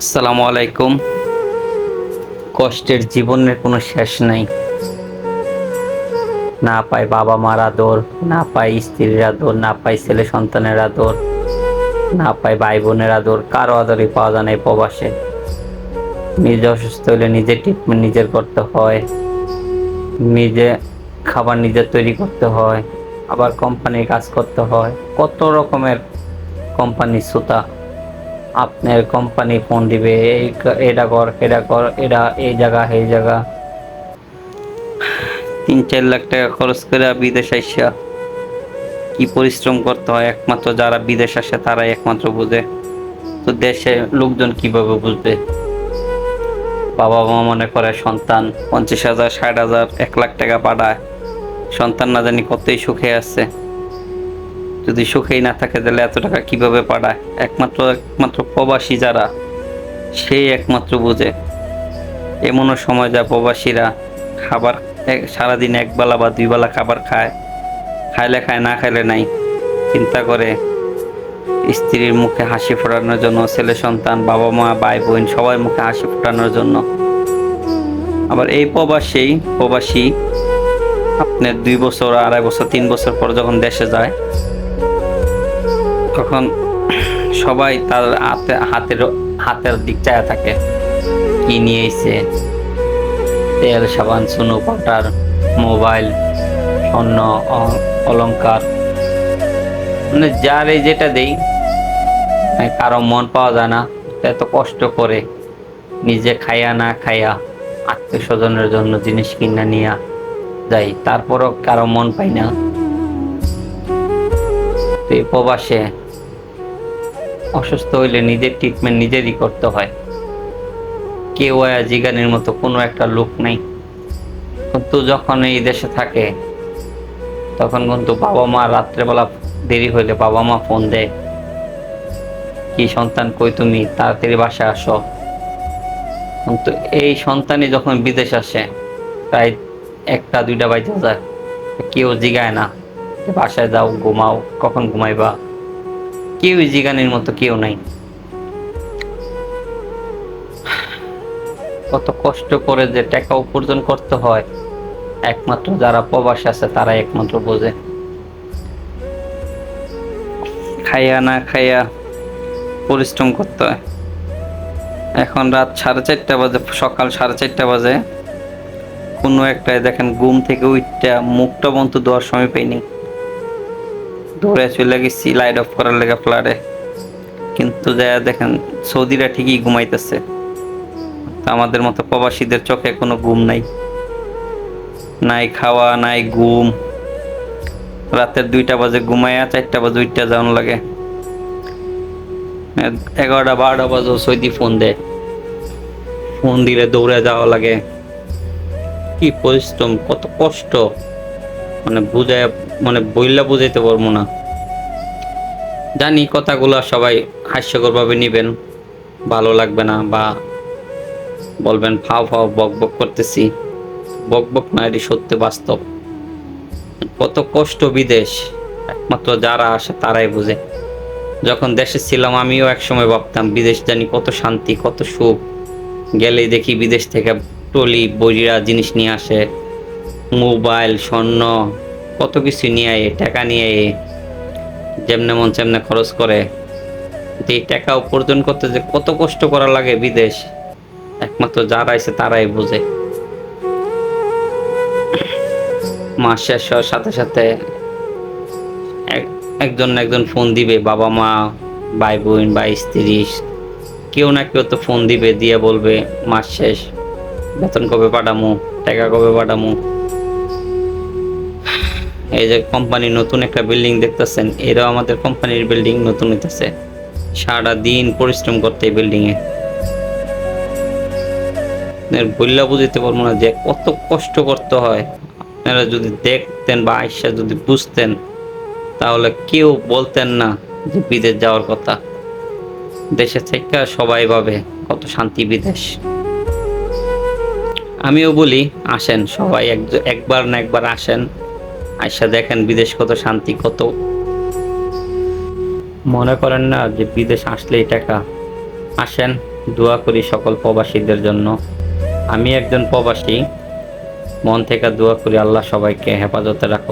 আসসালামু আলাইকুম। কষ্টের জীবনের কোনো শেষ নাই। না পায় বাবা মার আদর, না পায় স্ত্রীর আদর, না পায় ছেলে সন্তানের আদর, না পায় ভাই বোনের আদর, কারো আদরই পাওয়া যায় না এই প্রবাসে। নিজে অসুস্থ হলে নিজে ট্রিটমেন্ট নিজের করতে হয়, নিজে খাবার নিজের তৈরি করতে হয়, আবার কোম্পানির কাজ করতে হয়। কত রকমের কোম্পানি সুতা। আপনার কোম্পানি ফোন দিবে, এটা কর এটা কর, এটা এই জায়গা এই জায়গা। 3-4 লাখ টাকা খরচ করে বিদেশ আইসা কি পরিশ্রম করতে হয় একমাত্র যারা বিদেশ আসে তারাই একমাত্র বুঝে। তো দেশে লোকজন কিভাবে বুঝবে? বাবা মা মনে করে সন্তান 50,000, 60,000, 1 লাখ টাকা পাঠায়, সন্তান না জানি কতই সুখে আছে। যদি সুখেই না থাকে তাহলে এত টাকা কিভাবে পাঠায়? একমাত্র প্রবাসী যারা, সেই একমাত্র বুঝে। এমনও সময় যায় প্রবাসীরা খাবার সারাদিন একবেলা বা 2 বেলা খাবার খায়, খাইলে খায় না খাইলে নাই। চিন্তা করে স্ত্রীর মুখে হাসি ফোটানোর জন্য, ছেলে সন্তান, বাবা মা, ভাই বোন সবাই মুখে হাসি ফোটানোর জন্য। আবার এই প্রবাসী আপনার 2 বছর, 2.5 বছর, 3 বছর পর যখন দেশে যায়, তখন সবাই তার হাতের দিক চায়া থাকে, কি নিয়ে এসে তেল, সাবান, সুনু, পাউডার, মোবাইল, স্বর্ণ, অলংকার, মানে যার এই যেটা দেই। কারো মন পাওয়া যায় না। এত কষ্ট করে নিজে খাইয়া না খাইয়া আত্মীয় স্বজনের জন্য জিনিস কিনা নিয়ে যাই, তারপরও কারো মন পাই না। তো এই প্রবাসে অসুস্থ হইলে নিজের ট্রিটমেন্ট নিজেরই করতে হয়। কেউ জিগানির মতো কোনো একটা লোক নাই। কিন্তু যখন এই দেশে থাকে তখন কিন্তু বাবা মা রাত্রেবেলা দেরি হইলে বাবা মা ফোন দেয়, কি সন্তান কই তুমি, তাড়াতাড়ি বাসায় আসো। কিন্তু এই সন্তানই যখন বিদেশ আসে প্রায় 1টা 2টা বাজে যায়, কেউ জিগায় না বাসায় যাও, ঘুমাও, কখন ঘুমাইবা। কেউ জিগানির মতো কেউ নাই। কত কষ্ট করে যে টাকা উপার্জন করতে হয় একমাত্র যারা প্রবাসে আছে তারাই একমাত্র বোঝে। খাইয়া না খাইয়া পরিশ্রম করতে হয়। এখন রাত 4:30 বাজে, সকাল 4:30 বাজে, কোনো একটাই দেখেন ঘুম থেকে উঠটা মুখটা বন্ধ দেওয়ার সময় পাইনি, দৌড়ে চলে গেছি লাইট অফ করার লেগে ফ্ল্যাটে। কিন্তু যা দেখেন সৌদিরা ঠিকই ঘুমাইতেছে। আমাদের মতো প্রবাসীদের চোখে কোনো ঘুম নাই, নাই খাওয়া নাই ঘুম। রাতের 2টা বাজে ঘুমাইয়া 4টা বাজে উঠটা যাওয়ান লাগে। 11টা 12টা বাজে সৌদি ফোন দেয়, ফোন দিলে দৌড়ে যাওয়া লাগে। কি পরিশ্রম, কত কষ্ট, মানে বুঝায়, মানে বইলা বুঝাইতে পারবো না। জানি কথাগুলো সবাই হাস্যকর ভাবে নিবেন, ভালো লাগবে না, বা বলবেন ফাও ফাও বক বক করতেছি। বক বক না, এটি সত্যি বাস্তব। কত কষ্ট বিদেশ একমাত্র যারা আসে তারাই বুঝে। যখন দেশে ছিলাম আমিও একসময় ভাবতাম বিদেশ জানি কত শান্তি, কত সুখ। গেলেই দেখি বিদেশ থেকে টলি বইরা জিনিস নিয়ে আসে, মোবাইল, স্বর্ণ, কত কিছু নিয়ে আয়, টাকা নিয়ে আয়, যেমনে মন সেমনে খরচ করে। এই টাকা উপার্জন করতে যে কত কষ্ট করা লাগে বিদেশ, একমাত্র যারা আইছে তারাই বুঝে। মাস শেষ হওয়ার সাথে সাথে একজন ফোন দিবে, বাবা মা, ভাই বোন বা স্ত্রী, কেউ না কেউ তো ফোন দিবে, দিয়ে বলবে মাস শেষ, বেতন কবে পাঠামু, টাকা কবে পাঠামু। এই যে কোম্পানি নতুন একটা বিল্ডিং দেখতেছেন, এরাও আমাদের কোম্পানির বিল্ডিং নতুন হইতেছে। সারা দিন পরিশ্রম করতে এই বিল্ডিং এ, বললা বুঝতে পারবো না যে কত কষ্ট করতে হয়। আপনারা যদি দেখতেন বা আইসা যদি বুঝতেন তাহলে কেউ বলতেন না যে বিদেশ যাওয়ার কথা। দেশে থেকে সবাই ভাবে কত শান্তি বিদেশ। আমিও বলি আসেন সবাই, একবার না একবার আসেন, আইসা দেখেন বিদেশ কত শান্তি। কত মনে করেন না যে বিদেশ আসলেই টাকা, আসেন দোয়া করি সকল প্রবাসীদের জন্য। আমি একজন প্রবাসী, মন থেকে দোয়া করি আল্লাহ সবাইকে হেফাজতে রাখো।